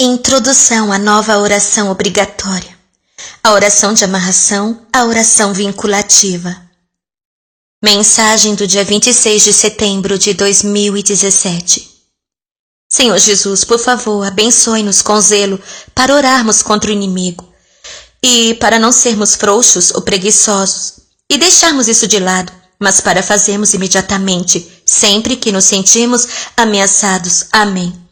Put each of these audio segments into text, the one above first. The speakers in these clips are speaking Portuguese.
Introdução à nova oração obrigatória. A oração de amarração, a oração vinculativa. Mensagem do dia 26 de setembro de 2017. Senhor Jesus, por favor, abençoe-nos com zelo para orarmos contra o inimigo e para não sermos frouxos ou preguiçosos e deixarmos isso de lado, mas para fazermos imediatamente, sempre que nos sentimos ameaçados. Amém.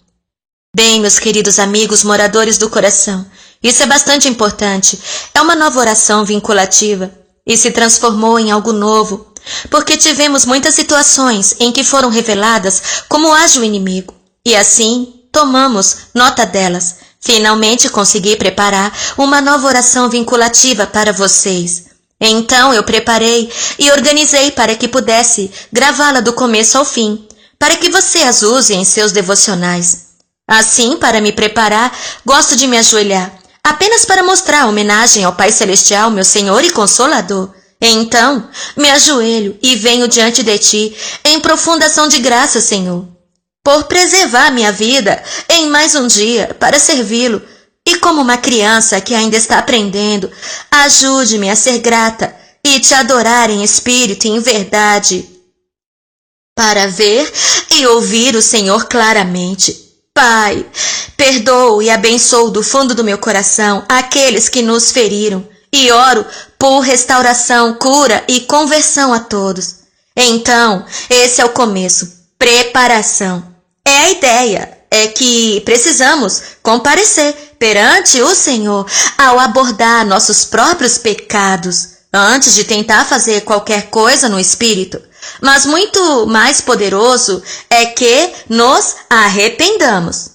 Bem, meus queridos amigos moradores do coração, isso é bastante importante. É uma nova oração vinculativa e se transformou em algo novo, porque tivemos muitas situações em que foram reveladas como age o inimigo, e assim tomamos nota delas. Finalmente consegui preparar uma nova oração vinculativa para vocês. Então eu preparei e organizei para que pudesse gravá-la do começo ao fim, para que você as use em seus devocionais. Assim, para me preparar, gosto de me ajoelhar, apenas para mostrar homenagem ao Pai Celestial, meu Senhor e Consolador. Então, me ajoelho e venho diante de Ti, em profunda ação de graça, Senhor, por preservar minha vida em mais um dia para servi-lo. E como uma criança que ainda está aprendendo, ajude-me a ser grata e Te adorar em espírito e em verdade, para ver e ouvir o Senhor claramente. Pai, perdoo e abençoo do fundo do meu coração aqueles que nos feriram e oro por restauração, cura e conversão a todos. Então, esse é o começo, preparação. É a ideia, é que precisamos comparecer perante o Senhor ao abordar nossos próprios pecados, antes de tentar fazer qualquer coisa no Espírito. Mas muito mais poderoso é que nos arrependamos.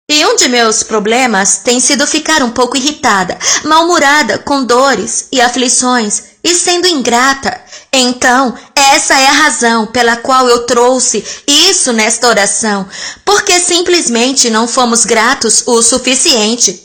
E um de meus problemas tem sido ficar um pouco irritada, mal-humorada, com dores e aflições e sendo ingrata. Então, essa é a razão pela qual eu trouxe isso nesta oração, porque simplesmente não fomos gratos o suficiente.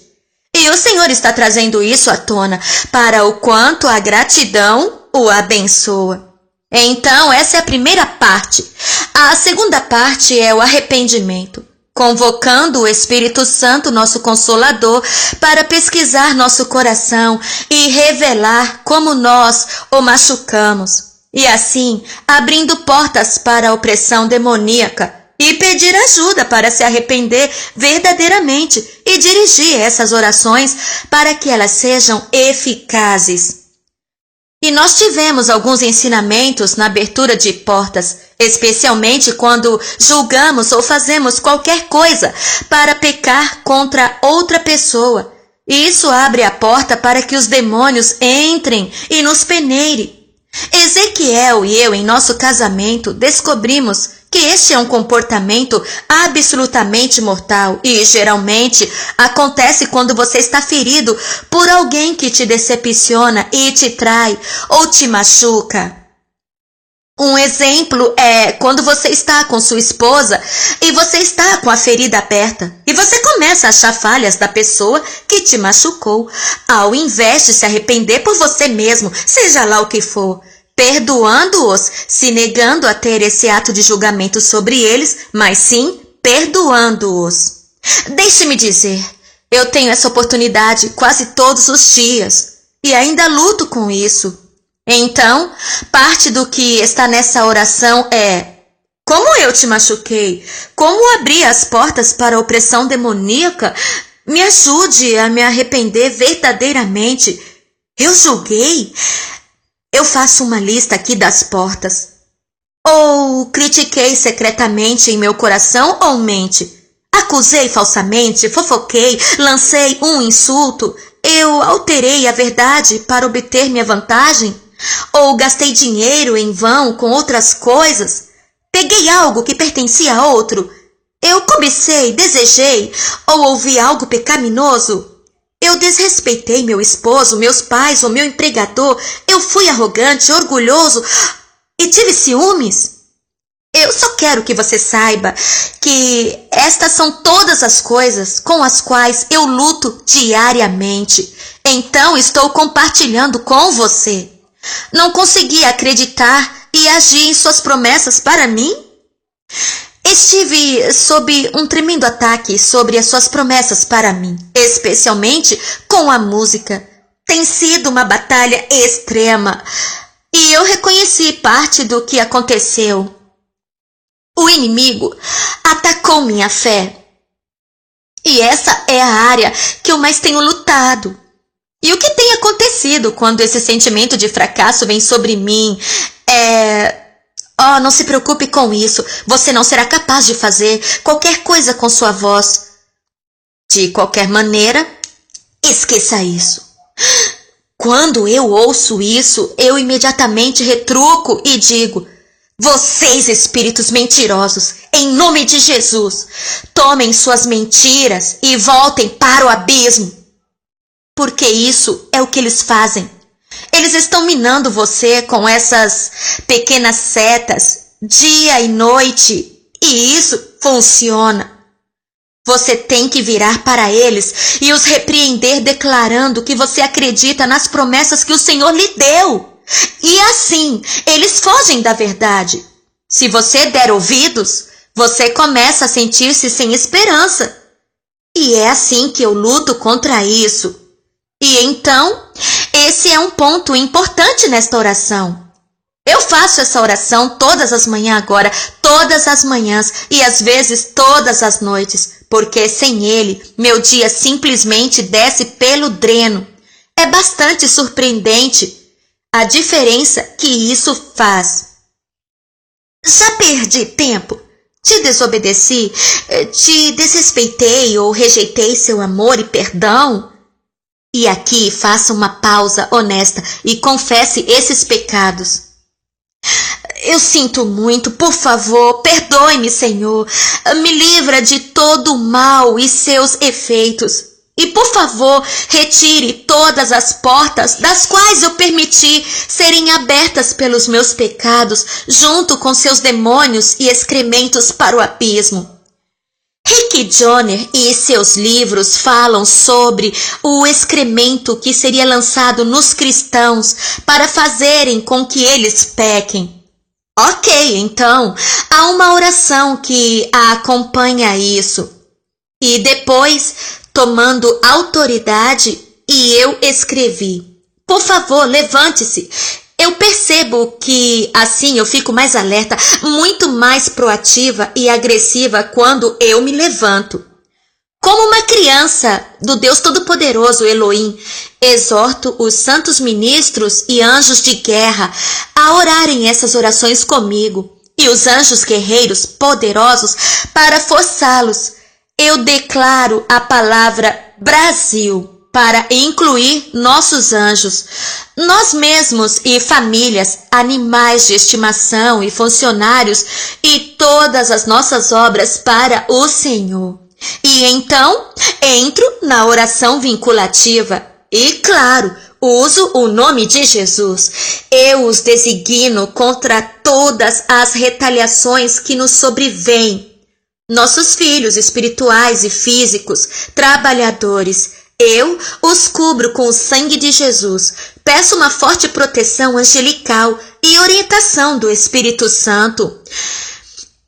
E o Senhor está trazendo isso à tona para o quanto a gratidão o abençoa. Então, essa é a primeira parte. A segunda parte é o arrependimento, convocando o Espírito Santo, nosso Consolador, para pesquisar nosso coração e revelar como nós o machucamos. E assim, abrindo portas para a opressão demoníaca e pedir ajuda para se arrepender verdadeiramente e dirigir essas orações para que elas sejam eficazes. E nós tivemos alguns ensinamentos na abertura de portas, especialmente quando julgamos ou fazemos qualquer coisa para pecar contra outra pessoa. E isso abre a porta para que os demônios entrem e nos peneirem. Ezequiel e eu, em nosso casamento, descobrimos que este é um comportamento absolutamente mortal e geralmente acontece quando você está ferido por alguém que te decepciona e te trai ou te machuca. Um exemplo é quando você está com sua esposa e você está com a ferida aberta e você começa a achar falhas da pessoa que te machucou, ao invés de se arrepender por você mesmo, seja lá o que for, perdoando-os, se negando a ter esse ato de julgamento sobre eles, mas sim perdoando-os. Deixe-me dizer, eu tenho essa oportunidade quase todos os dias e ainda luto com isso. Então, parte do que está nessa oração é: como eu te machuquei? Como abri as portas para a opressão demoníaca? Me ajude a me arrepender verdadeiramente. Eu julguei? Eu faço uma lista aqui das portas. Ou critiquei secretamente em meu coração ou mente? Acusei falsamente, fofoquei, lancei um insulto? Eu alterei a verdade para obter minha vantagem? Ou gastei dinheiro em vão com outras coisas? Peguei algo que pertencia a outro? Eu cobicei, desejei ou ouvi algo pecaminoso? Eu desrespeitei meu esposo, meus pais ou meu empregador? Eu fui arrogante, orgulhoso e tive ciúmes? Eu só quero que você saiba que estas são todas as coisas com as quais eu luto diariamente. Então estou compartilhando com você. Não consegui acreditar e agir em suas promessas para mim? Estive sob um tremendo ataque sobre as suas promessas para mim, especialmente com a música. Tem sido uma batalha extrema e eu reconheci parte do que aconteceu. O inimigo atacou minha fé. E essa é a área que eu mais tenho lutado. E o que tem acontecido quando esse sentimento de fracasso vem sobre mim não se preocupe com isso. Você não será capaz de fazer qualquer coisa com sua voz. De qualquer maneira, esqueça isso. Quando eu ouço isso, eu imediatamente retruco e digo: vocês, espíritos mentirosos, em nome de Jesus, tomem suas mentiras e voltem para o abismo. Porque isso é o que eles fazem. Eles estão minando você com essas pequenas setas, dia e noite, e isso funciona. Você tem que virar para eles e os repreender declarando que você acredita nas promessas que o Senhor lhe deu. E assim, eles fogem da verdade. Se você der ouvidos, você começa a sentir-se sem esperança. E é assim que eu luto contra isso. E então, esse é um ponto importante nesta oração. Eu faço essa oração todas as manhãs agora, todas as manhãs e às vezes todas as noites, porque sem ele, meu dia simplesmente desce pelo dreno. É bastante surpreendente a diferença que isso faz. Já perdi tempo? Te desobedeci? Te desrespeitei ou rejeitei seu amor e perdão? E aqui faça uma pausa honesta e confesse esses pecados. Eu sinto muito, por favor, perdoe-me, Senhor. Me livra de todo o mal e seus efeitos. E, por favor, retire todas as portas das quais eu permiti serem abertas pelos meus pecados, junto com seus demônios e excrementos para o abismo. Rick Joyner e seus livros falam sobre o excremento que seria lançado nos cristãos para fazerem com que eles pequem. Ok, então, há uma oração que acompanha isso. E depois, tomando autoridade, e eu escrevi: por favor, levante-se. Eu percebo que assim eu fico mais alerta, muito mais proativa e agressiva quando eu me levanto. Como uma criança do Deus Todo-Poderoso Elohim, exorto os santos ministros e anjos de guerra a orarem essas orações comigo, e os anjos guerreiros poderosos para forçá-los. Eu declaro a palavra Brasil para incluir nossos anjos, nós mesmos e famílias, animais de estimação e funcionários e todas as nossas obras para o Senhor. E então, entro na oração vinculativa e, claro, uso o nome de Jesus. Eu os designo contra todas as retaliações que nos sobrevêm. Nossos filhos espirituais e físicos, trabalhadores, eu os cubro com o sangue de Jesus. Peço uma forte proteção angelical e orientação do Espírito Santo,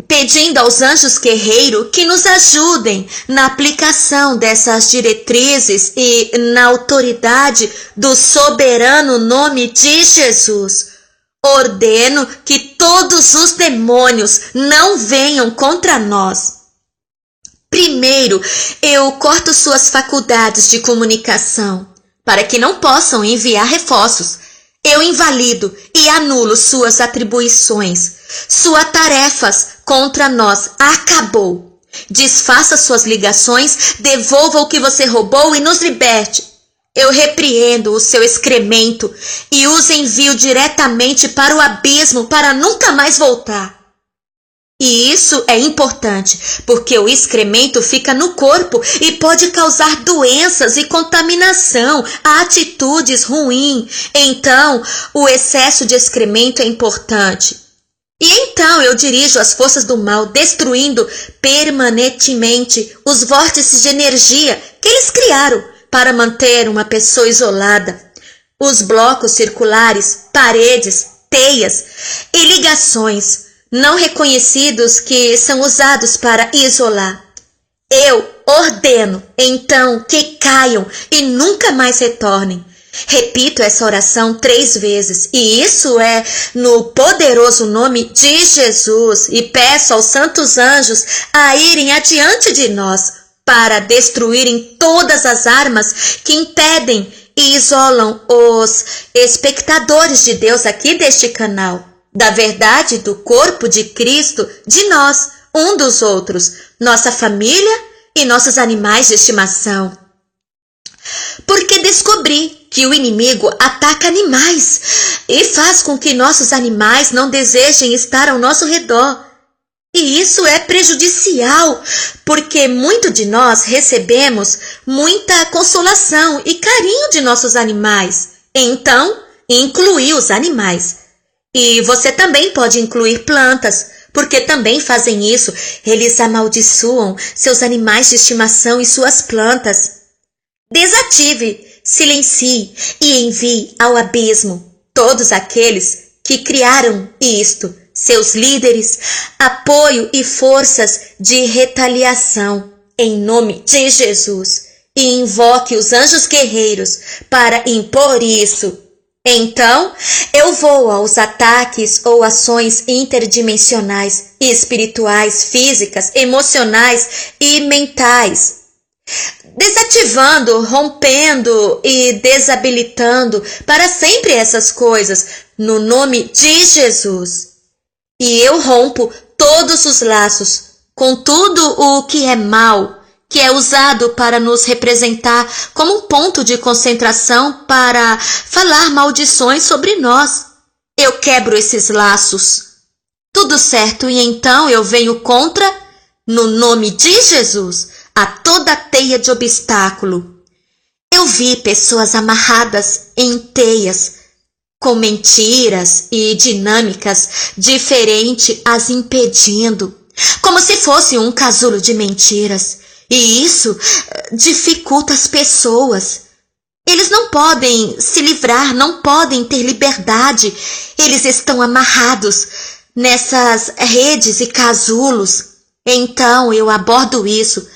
pedindo aos anjos guerreiros que nos ajudem na aplicação dessas diretrizes e na autoridade do soberano nome de Jesus. Ordeno que todos os demônios não venham contra nós. Primeiro, eu corto suas faculdades de comunicação, para que não possam enviar reforços. Eu invalido e anulo suas atribuições. Suas tarefas contra nós acabou. Desfaça suas ligações, devolva o que você roubou e nos liberte. Eu repreendo o seu excremento e os envio diretamente para o abismo para nunca mais voltar. E isso é importante, porque o excremento fica no corpo e pode causar doenças e contaminação, atitudes ruins. Então, o excesso de excremento é importante. E então eu dirijo as forças do mal, destruindo permanentemente os vórtices de energia que eles criaram para manter uma pessoa isolada. Os blocos circulares, paredes, teias e ligações não reconhecidos que são usados para isolar. Eu ordeno, então, que caiam e nunca mais retornem. Repito essa oração 3 vezes, e isso é no poderoso nome de Jesus, e peço aos santos anjos a irem adiante de nós para destruírem todas as armas que impedem e isolam os espectadores de Deus aqui deste canal, da verdade do corpo de Cristo, de nós, um dos outros, nossa família e nossos animais de estimação. Porque descobri que o inimigo ataca animais e faz com que nossos animais não desejem estar ao nosso redor. E isso é prejudicial, porque muito de nós recebemos muita consolação e carinho de nossos animais. Então, inclui os animais. E você também pode incluir plantas, porque também fazem isso. Eles amaldiçoam seus animais de estimação e suas plantas. Desative, silencie e envie ao abismo todos aqueles que criaram isto, seus líderes, apoio e forças de retaliação, em nome de Jesus, e invoque os anjos guerreiros para impor isso. Então, eu vou aos ataques ou ações interdimensionais, espirituais, físicas, emocionais e mentais, desativando, rompendo e desabilitando para sempre essas coisas, no nome de Jesus. E eu rompo todos os laços com tudo o que é mal, que é usado para nos representar como um ponto de concentração para falar maldições sobre nós. Eu quebro esses laços. Tudo certo, e então eu venho contra, no nome de Jesus, a toda teia de obstáculo. Eu vi pessoas amarradas em teias, com mentiras e dinâmicas diferentes as impedindo, como se fosse um casulo de mentiras. E isso dificulta as pessoas. Eles não podem se livrar, não podem ter liberdade. Eles estão amarrados nessas redes e casulos. Então eu abordo isso.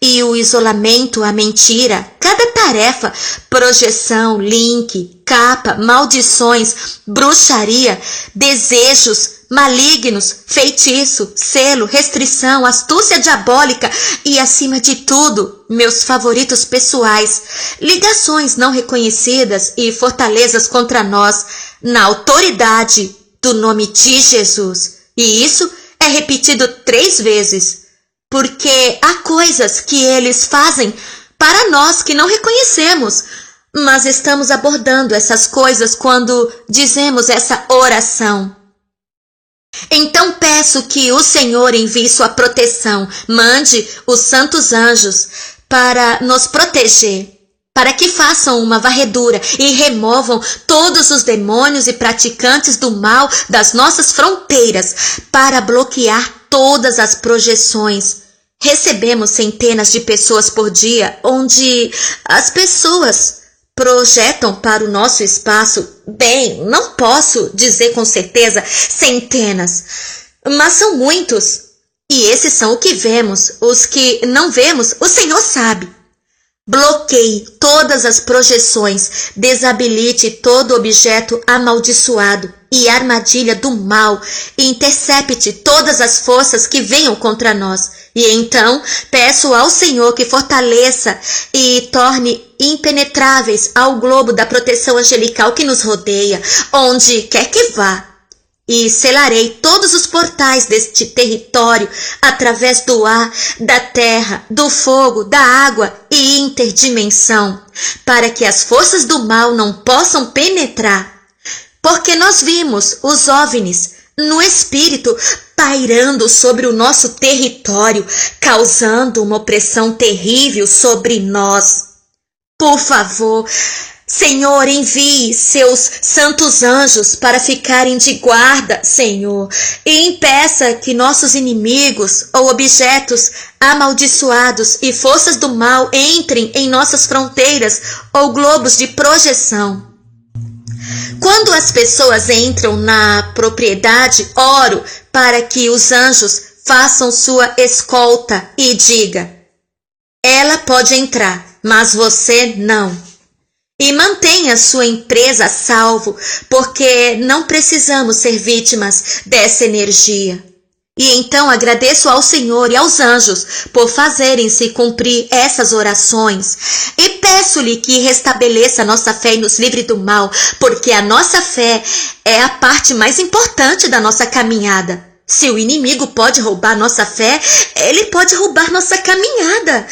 E o isolamento, a mentira, cada tarefa, projeção, link, capa, maldições, bruxaria, desejos malignos, feitiço, selo, restrição, astúcia diabólica e, acima de tudo, meus favoritos pessoais, ligações não reconhecidas e fortalezas contra nós, na autoridade do nome de Jesus. E isso é repetido 3 vezes. Porque há coisas que eles fazem para nós que não reconhecemos, mas estamos abordando essas coisas quando dizemos essa oração. Então peço que o Senhor envie sua proteção, mande os santos anjos para nos proteger, para que façam uma varredura e removam todos os demônios e praticantes do mal das nossas fronteiras, para bloquear todas as projeções. Recebemos centenas de pessoas por dia, onde as pessoas projetam para o nosso espaço. Bem, não posso dizer com certeza centenas, mas são muitos. E esses são o que vemos, os que não vemos, o Senhor sabe. Bloqueie todas as projeções, desabilite todo objeto amaldiçoado e armadilha do mal e intercepte todas as forças que venham contra nós. E então peço ao Senhor que fortaleça e torne impenetráveis ao globo da proteção angelical que nos rodeia, onde quer que vá. E selarei todos os portais deste território através do ar, da terra, do fogo, da água e interdimensão, para que as forças do mal não possam penetrar. Porque nós vimos os OVNIs no espírito pairando sobre o nosso território, causando uma opressão terrível sobre nós. Por favor, Senhor, envie seus santos anjos para ficarem de guarda, Senhor, e impeça que nossos inimigos ou objetos amaldiçoados e forças do mal entrem em nossas fronteiras ou globos de projeção. Quando as pessoas entram na propriedade, oro para que os anjos façam sua escolta e diga: ela pode entrar, mas você não. E mantenha sua empresa a salvo, porque não precisamos ser vítimas dessa energia. E então agradeço ao Senhor e aos anjos por fazerem-se cumprir essas orações. E peço-lhe que restabeleça nossa fé e nos livre do mal, porque a nossa fé é a parte mais importante da nossa caminhada. Se o inimigo pode roubar nossa fé, ele pode roubar nossa caminhada.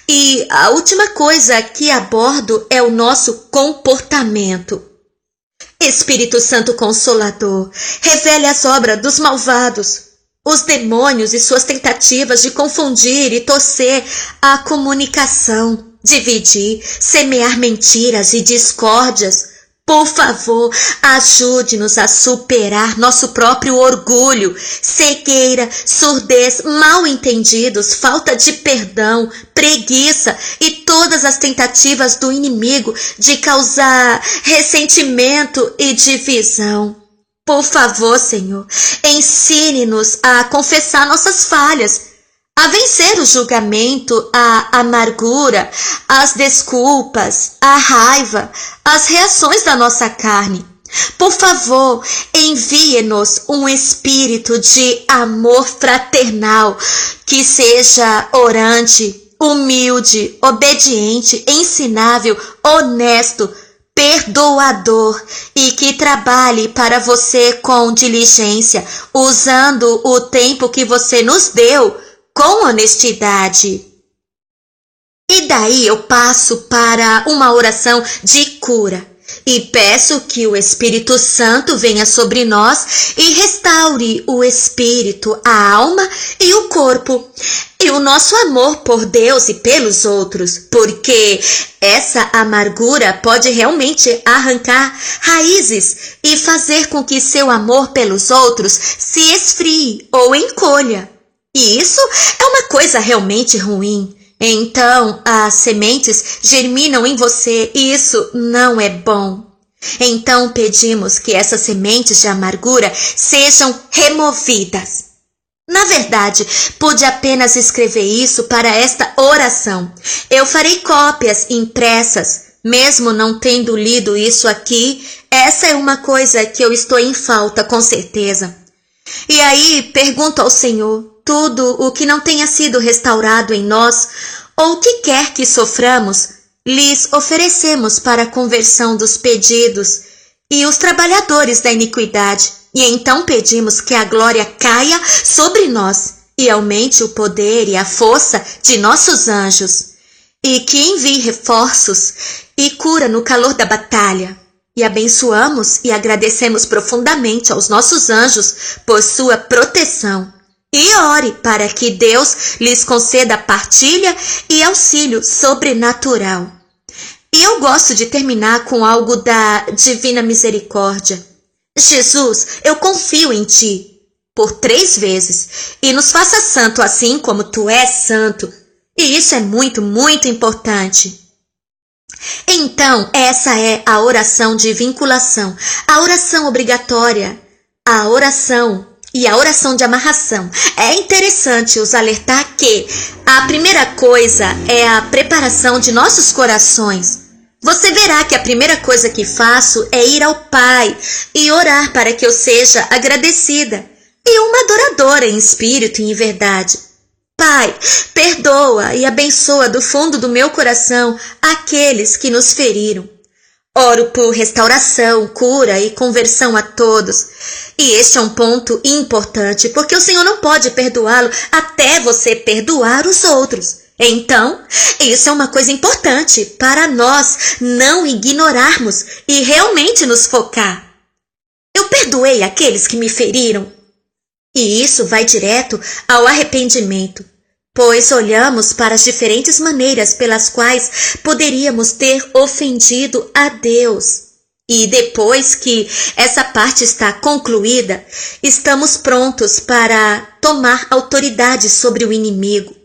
E a última coisa que abordo é o nosso comportamento. Espírito Santo Consolador, revele as obras dos malvados, os demônios e suas tentativas de confundir e torcer a comunicação, dividir, semear mentiras e discórdias. Por favor, ajude-nos a superar nosso próprio orgulho, cegueira, surdez, mal-entendidos, falta de perdão, preguiça e todas as tentativas do inimigo de causar ressentimento e divisão. Por favor, Senhor, ensine-nos a confessar nossas falhas, a vencer o julgamento, a amargura, as desculpas, a raiva, as reações da nossa carne. Por favor, envie-nos um espírito de amor fraternal, que seja orante, humilde, obediente, ensinável, honesto, perdoador e que trabalhe para você com diligência, usando o tempo que você nos deu com honestidade. E daí eu passo para uma oração de cura e peço que o Espírito Santo venha sobre nós e restaure o espírito, a alma e o corpo, e o nosso amor por Deus e pelos outros, porque essa amargura pode realmente arrancar raízes e fazer com que seu amor pelos outros se esfrie ou encolha. E isso é uma coisa realmente ruim. Então, as sementes germinam em você e isso não é bom. Então, pedimos que essas sementes de amargura sejam removidas. Na verdade, pude apenas escrever isso para esta oração. Eu farei cópias impressas, mesmo não tendo lido isso aqui. Essa é uma coisa que eu estou em falta, com certeza. E aí, pergunto ao Senhor, tudo o que não tenha sido restaurado em nós, ou o que quer que soframos, lhes oferecemos para a conversão dos pedidos e os trabalhadores da iniquidade. E então pedimos que a glória caia sobre nós e aumente o poder e a força de nossos anjos, e que envie reforços e cura no calor da batalha. E abençoamos e agradecemos profundamente aos nossos anjos por sua proteção. E ore para que Deus lhes conceda partilha e auxílio sobrenatural. E eu gosto de terminar com algo da Divina Misericórdia. Jesus, eu confio em Ti por 3 vezes e nos faça santo assim como Tu és santo. E isso é muito, muito importante. Então, essa é a oração de vinculação, a oração obrigatória, a oração e a oração de amarração. É interessante os alertar que a primeira coisa é a preparação de nossos corações. Você verá que a primeira coisa que faço é ir ao Pai e orar para que eu seja agradecida e uma adoradora em espírito e em verdade. Pai, perdoa e abençoa do fundo do meu coração aqueles que nos feriram. Oro por restauração, cura e conversão a todos. E este é um ponto importante, porque o Senhor não pode perdoá-lo até você perdoar os outros. Então, isso é uma coisa importante para nós não ignorarmos e realmente nos focar. Eu perdoei aqueles que me feriram. E isso vai direto ao arrependimento, pois olhamos para as diferentes maneiras pelas quais poderíamos ter ofendido a Deus. E depois que essa parte está concluída, estamos prontos para tomar autoridade sobre o inimigo.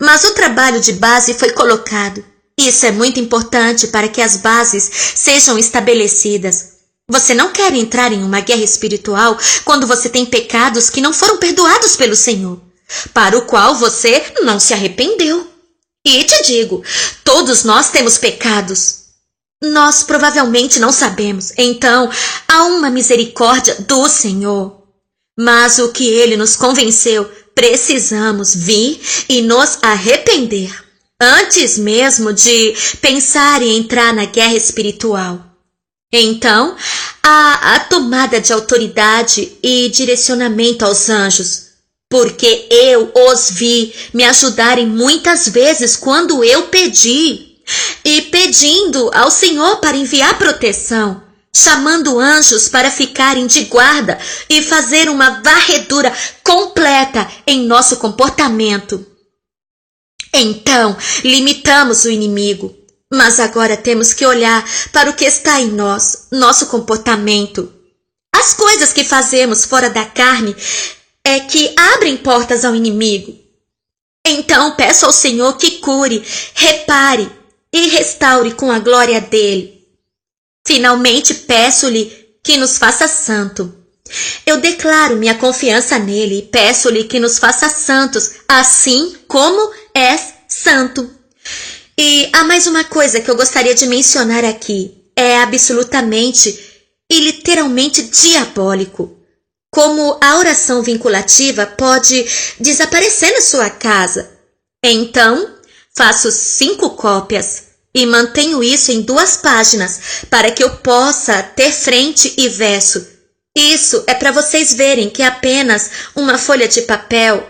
Mas o trabalho de base foi colocado. Isso é muito importante para que as bases sejam estabelecidas. Você não quer entrar em uma guerra espiritual quando você tem pecados que não foram perdoados pelo Senhor, para o qual você não se arrependeu. E te digo, todos nós temos pecados. Nós provavelmente não sabemos, então há uma misericórdia do Senhor. Mas o que Ele nos convenceu, precisamos vir e nos arrepender, antes mesmo de pensar em entrar na guerra espiritual. Então, há a tomada de autoridade e direcionamento aos anjos, porque eu os vi me ajudarem muitas vezes quando eu pedi, e pedindo ao Senhor para enviar proteção, chamando anjos para ficarem de guarda e fazer uma varredura completa em nosso comportamento. Então, limitamos o inimigo. Mas agora temos que olhar para o que está em nós, nosso comportamento. As coisas que fazemos fora da carne é que abrem portas ao inimigo. Então peço ao Senhor que cure, repare e restaure com a glória dele. Finalmente peço-lhe que nos faça santo. Eu declaro minha confiança nele e peço-lhe que nos faça santos, assim como és santo. E há mais uma coisa que eu gostaria de mencionar aqui. É absolutamente e literalmente diabólico. Como a oração vinculativa pode desaparecer na sua casa. Então, faço 5 cópias e mantenho isso em 2 páginas para que eu possa ter frente e verso. Isso é para vocês verem que é apenas uma folha de papel.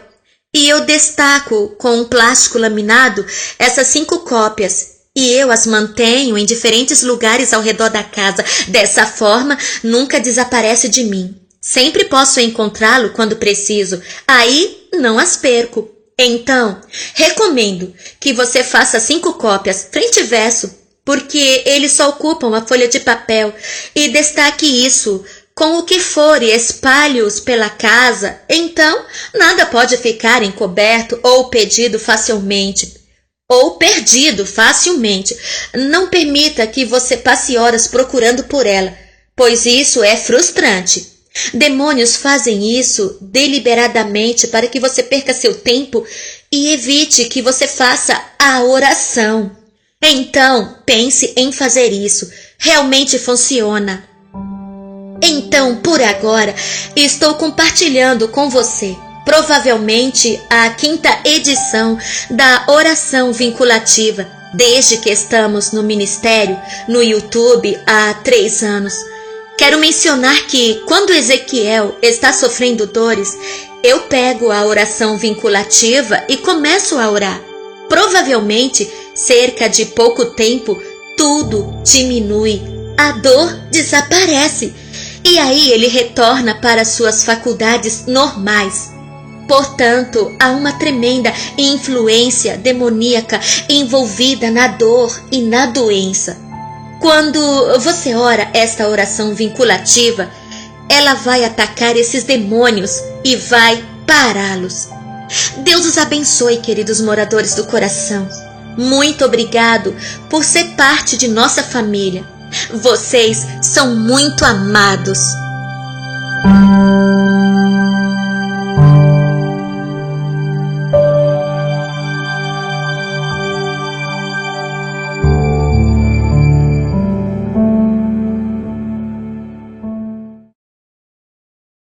E eu destaco com um plástico laminado essas 5 cópias e eu as mantenho em diferentes lugares ao redor da casa. Dessa forma, nunca desaparece de mim. Sempre posso encontrá-lo quando preciso. Aí, não as perco. Então, recomendo que você faça 5 cópias, frente e verso, porque eles só ocupam a folha de papel, e destaque isso com o que for e espalhe-os pela casa, então nada pode ficar encoberto ou perdido facilmente. Não permita que você passe horas procurando por ela, pois isso é frustrante. Demônios fazem isso deliberadamente para que você perca seu tempo e evite que você faça a oração. Então, pense em fazer isso. Realmente funciona. Então, por agora, estou compartilhando com você, provavelmente a 5ª edição da oração vinculativa, desde que estamos no ministério, no YouTube, há 3 anos. Quero mencionar que, quando Ezequiel está sofrendo dores, eu pego a oração vinculativa e começo a orar. Provavelmente, cerca de pouco tempo, tudo diminui, a dor desaparece. E aí ele retorna para suas faculdades normais. Portanto, há uma tremenda influência demoníaca envolvida na dor e na doença. Quando você ora esta oração vinculativa, ela vai atacar esses demônios e vai pará-los. Deus os abençoe, queridos moradores do coração. Muito obrigado por ser parte de nossa família. Vocês são muito amados.